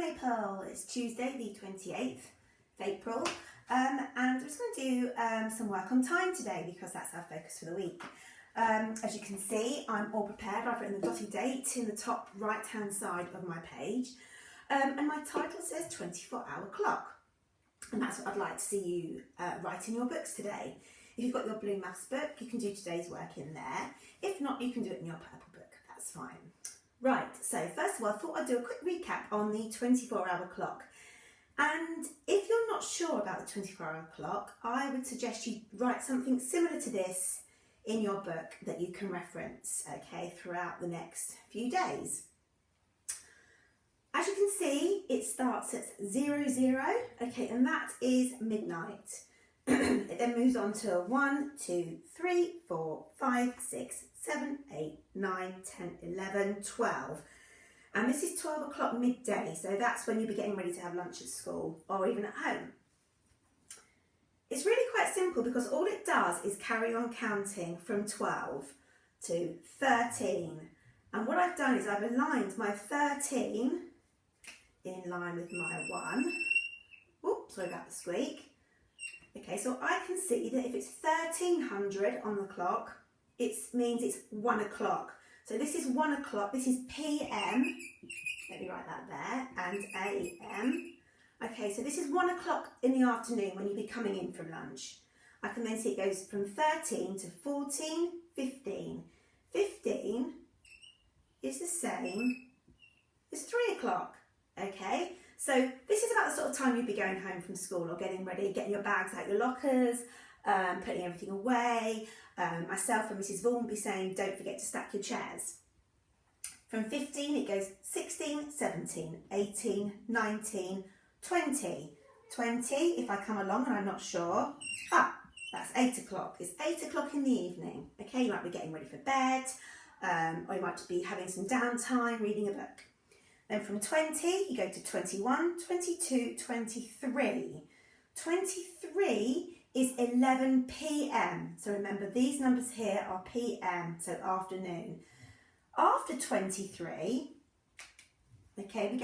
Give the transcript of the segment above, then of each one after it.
Maple. It's Tuesday the 28th of April and I'm just going to do some work on time today because that's our focus for the week. As you can see, I'm all prepared. I've written the dotted date in the top right hand side of my page and my title says 24-hour clock, and that's what I'd like to see you write in your books today. If you've got your blue maths book, you can do today's work in there. If not, you can do it in your purple book, that's fine. Right, so first of all, I thought I'd do a quick recap on the 24-hour clock. And if you're not sure about the 24-hour clock, I would suggest you write something similar to this in your book that you can reference, okay, throughout the next few days. As you can see, it starts at 00, okay, and that is midnight. It then moves on to 1, 2, 3, 4, 5, 6, 7, 8, 9, 10, 11, 12. And this is 12 o'clock midday, so that's when you'll be getting ready to have lunch at school or even at home. It's really quite simple because all it does is carry on counting from 12 to 13. And what I've done is I've aligned my 13 in line with my 1. Oops, sorry about the squeak. Okay, so I can see that if it's 1300 on the clock, it means it's 1 o'clock. So this is 1 o'clock, this is PM, let me write that there, and AM. Okay, so this is 1 o'clock in the afternoon when you'll be coming in from lunch. I can then see it goes from 13 to 14, 15. 15 is the same as 3 o'clock, okay? So this is about the sort of time you'd be going home from school or getting ready, getting your bags out your lockers, putting everything away. Myself and Mrs. Vaughan will be saying, don't forget to stack your chairs. From 15 it goes 16, 17, 18, 19, 20. 20, if I come along and I'm not sure, that's 8 o'clock. It's 8 o'clock in the evening. Okay, you might be getting ready for bed, or you might be having some downtime, reading a book. Then from 20, you go to 21, 22, 23. 23 is 11 p.m. So remember, these numbers here are p.m., so afternoon. After 23, okay,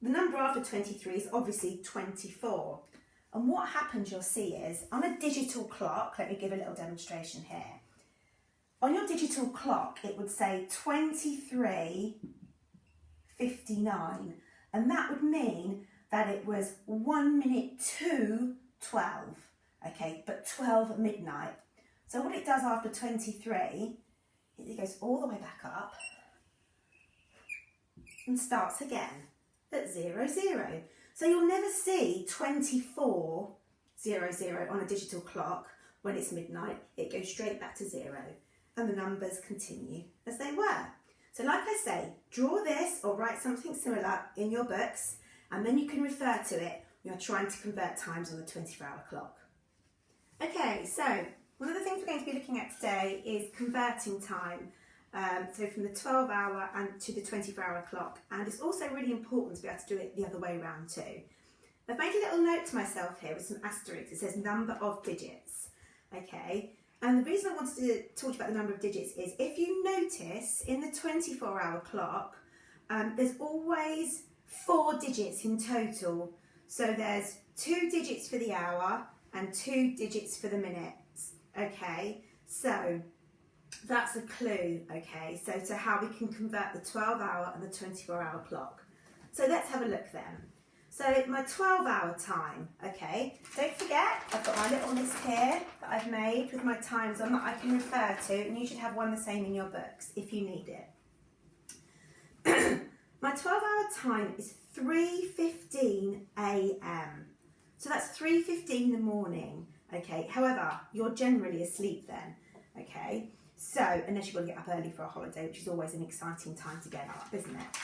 the number after 23 is obviously 24. And what happens, you'll see, is on a digital clock, let me give a little demonstration here. On your digital clock, it would say 23:59, and that would mean that it was 1 minute to 12, okay, but 12 at midnight. So what it does after 23, it goes all the way back up and starts again at 00. So you'll never see 24:00 on a digital clock when it's midnight. It goes straight back to 0 and the numbers continue as they were. So like I say, draw this or write something similar in your books, and then you can refer to it when you're trying to convert times on the 24-hour clock. Okay, so one of the things we're going to be looking at today is converting time, so from the 12-hour and to the 24-hour clock, and it's also really important to be able to do it the other way around too. I've made a little note to myself here with some asterisks. It says number of digits, okay? And the reason I wanted to talk to you about the number of digits is if you notice in the 24-hour clock, there's always 4 digits in total. So there's 2 digits for the hour and 2 digits for the minutes, okay? So that's a clue, okay? So to how we can convert the 12-hour and the 24-hour clock. So let's have a look then. So my 12-hour time, okay, don't forget I've got my little list here that I've made with my times on that I can refer to, and you should have one the same in your books if you need it. My 12-hour time is 3:15 a.m. So that's 3:15 in the morning, okay? However, you're generally asleep then, okay? So, unless you've got to get up early for a holiday, which is always an exciting time to get up, isn't it?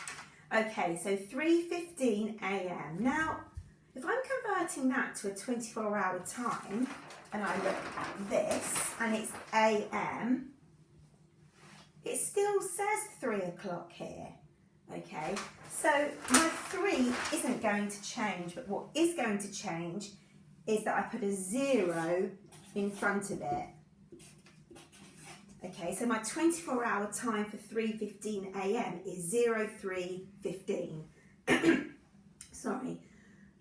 Okay, so 3:15 a.m. Now, if I'm converting that to a 24-hour time, and I look at this, and it's a.m., it still says 3 o'clock here, okay? So my 3 isn't going to change, but what is going to change is that I put a 0 in front of it. Okay, so my 24-hour time for 3:15 a.m. is 03:15. Sorry.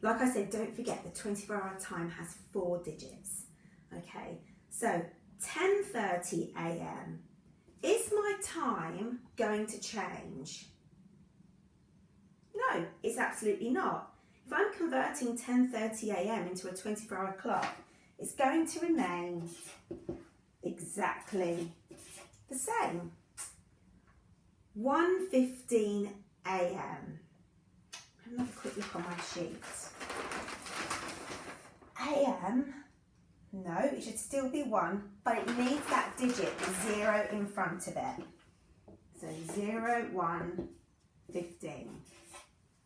Like I said, don't forget the 24-hour time has 4 digits. Okay, so 10:30 a.m. Is my time going to change? No, it's absolutely not. If I'm converting 10:30 a.m. into a 24-hour clock, it's going to remain exactly the same. 1:15 a.m. Have a quick look on my sheet. AM, no, it should still be 1, but it needs that digit 0 in front of it. So 0, 1, 15.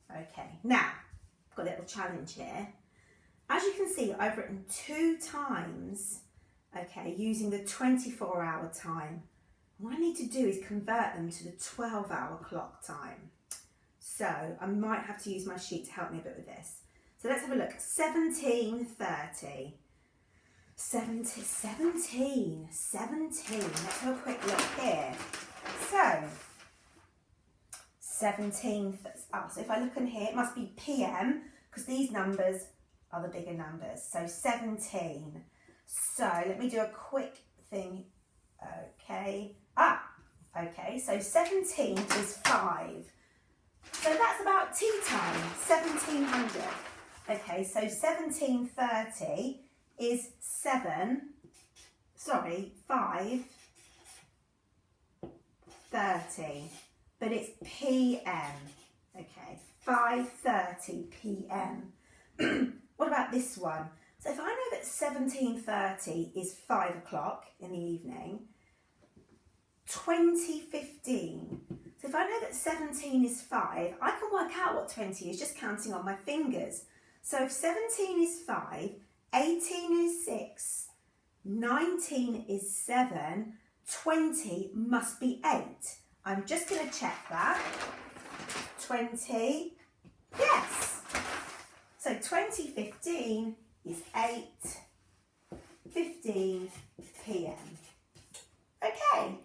Okay, now, I've got a little challenge here. As you can see, I've written 2 times, okay, using the 24-hour time. What I need to do is convert them to the 12-hour clock time. So I might have to use my sheet to help me a bit with this. So let's have a look. 17:30. 17. Let's have a quick look here. So 17. So if I look in here, it must be PM because these numbers are the bigger numbers. So 17. So let me do a quick thing. Okay. Okay. So 17 is 5. So that's about tea time, 1700. Okay, so 17:30 is 5:30, but it's PM. Okay, 5:30 PM. What about this one? So if I know that 17:30 is 5 o'clock in the evening, 20:15. So if I know that 17 is 5, I can work out what 20 is just counting on my fingers. So if 17 is 5, 18 is 6, 19 is 7, 20 must be 8. I'm just going to check that. 20, yes. So 20:15 is 8:15 PM. Okay.